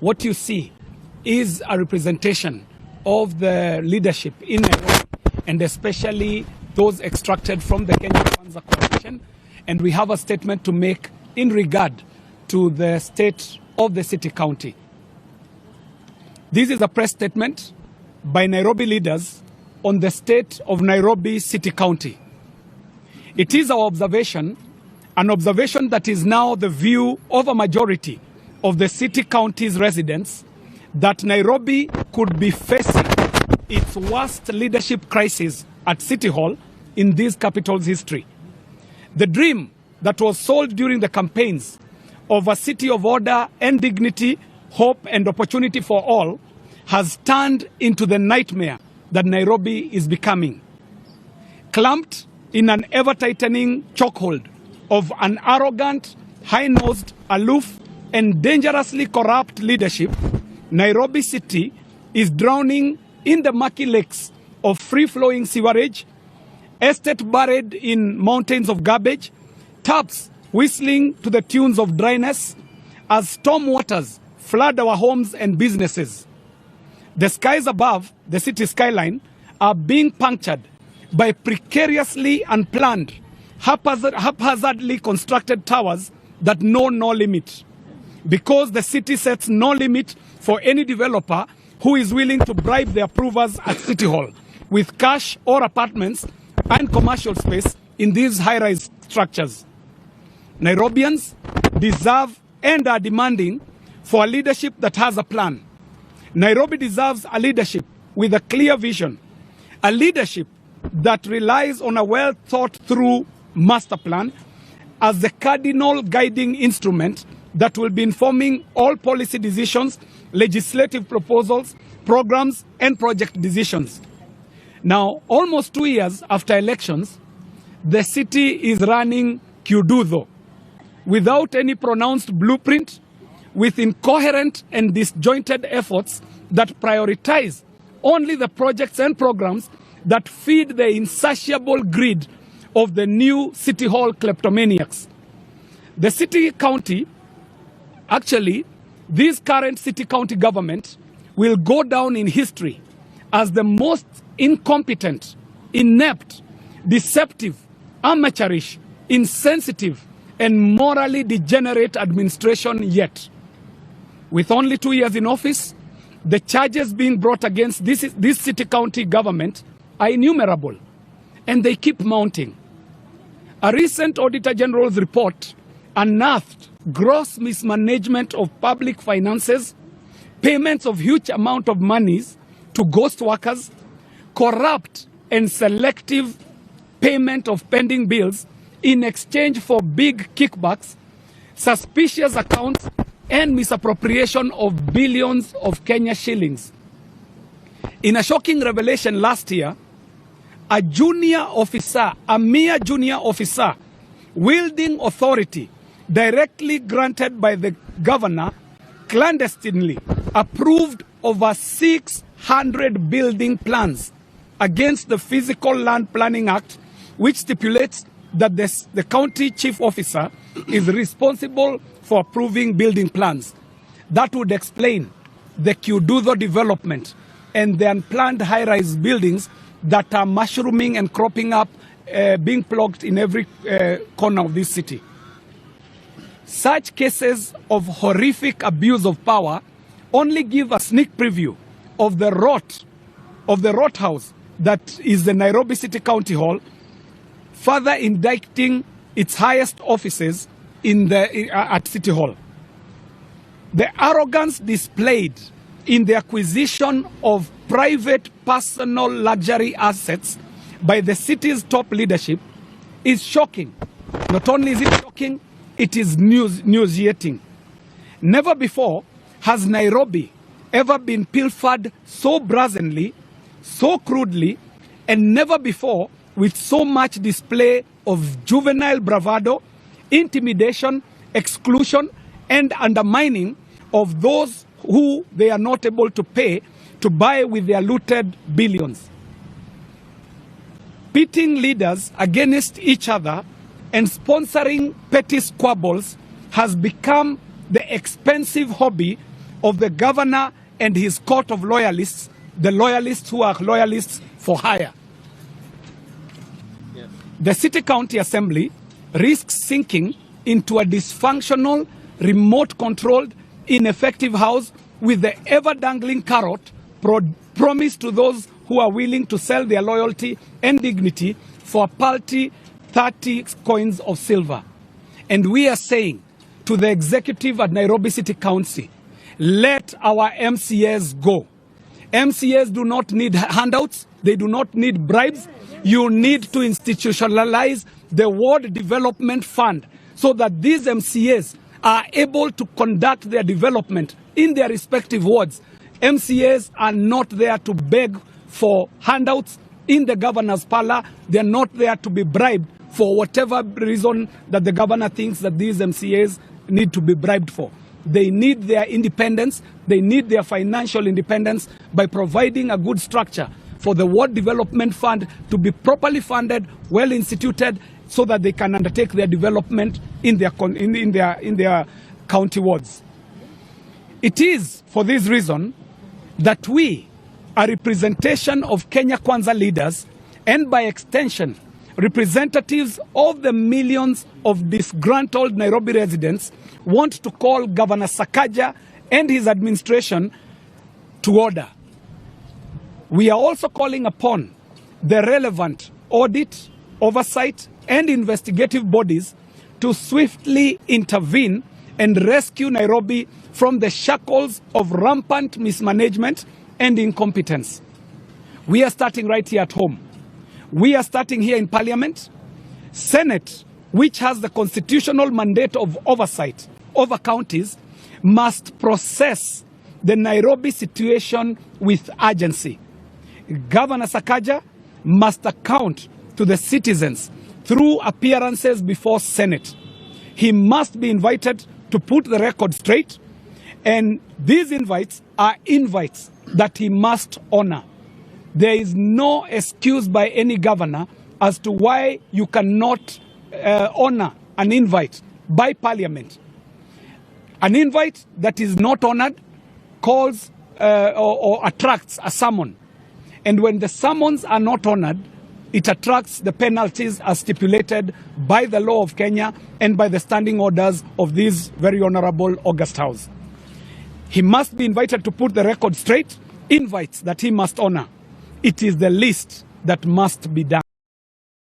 What you see is a representation of the leadership in Nairobi, and especially those extracted from the Kenya Kwanza coalition. And we have a statement to make in regard to the state of the city county. This is a press statement by Nairobi leaders on the state of Nairobi City County. It is our observation, an observation that is now the view of a majority of the city county's residents, that Nairobi could be facing its worst leadership crisis at City Hall in this capital's history. The dream that was sold during the campaigns of a city of order and dignity, hope and opportunity for all has turned into the nightmare that Nairobi is becoming. Clamped in an ever-tightening chokehold of an arrogant, high-nosed, aloof and dangerously corrupt leadership, Nairobi City is drowning in the murky lakes of free-flowing sewerage, estate buried in mountains of garbage, taps whistling to the tunes of dryness as storm waters flood our homes and businesses. The skies above the city skyline are being punctured by precariously unplanned, haphazardly constructed towers that know no limit, because the city sets no limit for any developer who is willing to bribe the approvers at City Hall with cash or apartments and commercial space in these high-rise structures. Nairobians deserve and are demanding for a leadership that has a plan. Nairobi deserves a leadership with a clear vision, a leadership that relies on a well-thought-through master plan as the cardinal guiding instrument that will be informing all policy decisions, legislative proposals, programs, and project decisions. Now, almost 2 years after elections, the city is running Kyuduzo without any pronounced blueprint, with incoherent and disjointed efforts that prioritize only the projects and programs that feed the insatiable greed of the new City Hall kleptomaniacs. The city county, actually, this current city county government will go down in history as the most incompetent, inept, deceptive, amateurish, insensitive, and morally degenerate administration yet. With only 2 years in office, the charges being brought against this city county government are innumerable, and they keep mounting. A recent Auditor General's report unearthed gross mismanagement of public finances, payments of huge amount of monies to ghost workers, corrupt and selective payment of pending bills in exchange for big kickbacks, suspicious accounts, and misappropriation of billions of Kenya shillings. In a shocking revelation last year, a mere junior officer, wielding authority directly granted by the governor, clandestinely approved over 600 building plans against the Physical Land Planning Act, which stipulates that the county chief officer is responsible for approving building plans. That would explain the Kyuduzo development and the unplanned high-rise buildings that are mushrooming and cropping up, being plugged in every corner of this city. Such cases of horrific abuse of power only give a sneak preview of the rot house that is the Nairobi City County Hall, further indicting its highest offices at City Hall. The arrogance displayed in the acquisition of private personal luxury assets by the city's top leadership is shocking. Not only is it shocking, it is nauseating. Never before has Nairobi ever been pilfered so brazenly, so crudely, and never before with so much display of juvenile bravado, intimidation, exclusion, and undermining of those who they are not able to pay to buy with their looted billions. Pitting leaders against each other and sponsoring petty squabbles has become the expensive hobby of the governor and his court of loyalists, the loyalists who are loyalists for hire. Yes. The City County Assembly risks sinking into a dysfunctional, remote-controlled, ineffective house with the ever-dangling carrot promised to those who are willing to sell their loyalty and dignity for a paltry 30 coins of silver. And we are saying to the executive at Nairobi City Council, let our MCAs go. MCAs do not need handouts. They do not need bribes. You need to institutionalize the Ward Development Fund so that these MCAs are able to conduct their development in their respective wards. MCAs are not there to beg for handouts in the governor's parlor. They are not there to be bribed for whatever reason that the governor thinks that these MCAs need to be bribed for. They need their independence. They need their financial independence by providing a good structure for the Ward Development Fund to be properly funded, well instituted, so that they can undertake their development in their county wards. It is for this reason that we, a representation of Kenya Kwanza leaders, and by extension, representatives of the millions of disgruntled Nairobi residents, want to call Governor SAKAJA and his administration to order. We are also calling upon the relevant audit, oversight, and investigative bodies to swiftly intervene and rescue Nairobi from the shackles of rampant mismanagement and incompetence. We are starting right here at home. We are starting here in Parliament. Senate, which has the constitutional mandate of oversight over counties, must process the Nairobi situation with urgency. Governor SAKAJA must account to the citizens through appearances before Senate. He must be invited to put the record straight, and these invites are invites that he must honor. There is no excuse by any governor as to why you cannot honor an invite by Parliament. An invite that is not honored calls or attracts a summon. And when the summons are not honored, it attracts the penalties as stipulated by the law of Kenya and by the standing orders of this very honorable August House. He must be invited to put the record straight, invites that he must honor. It is the least that must be done.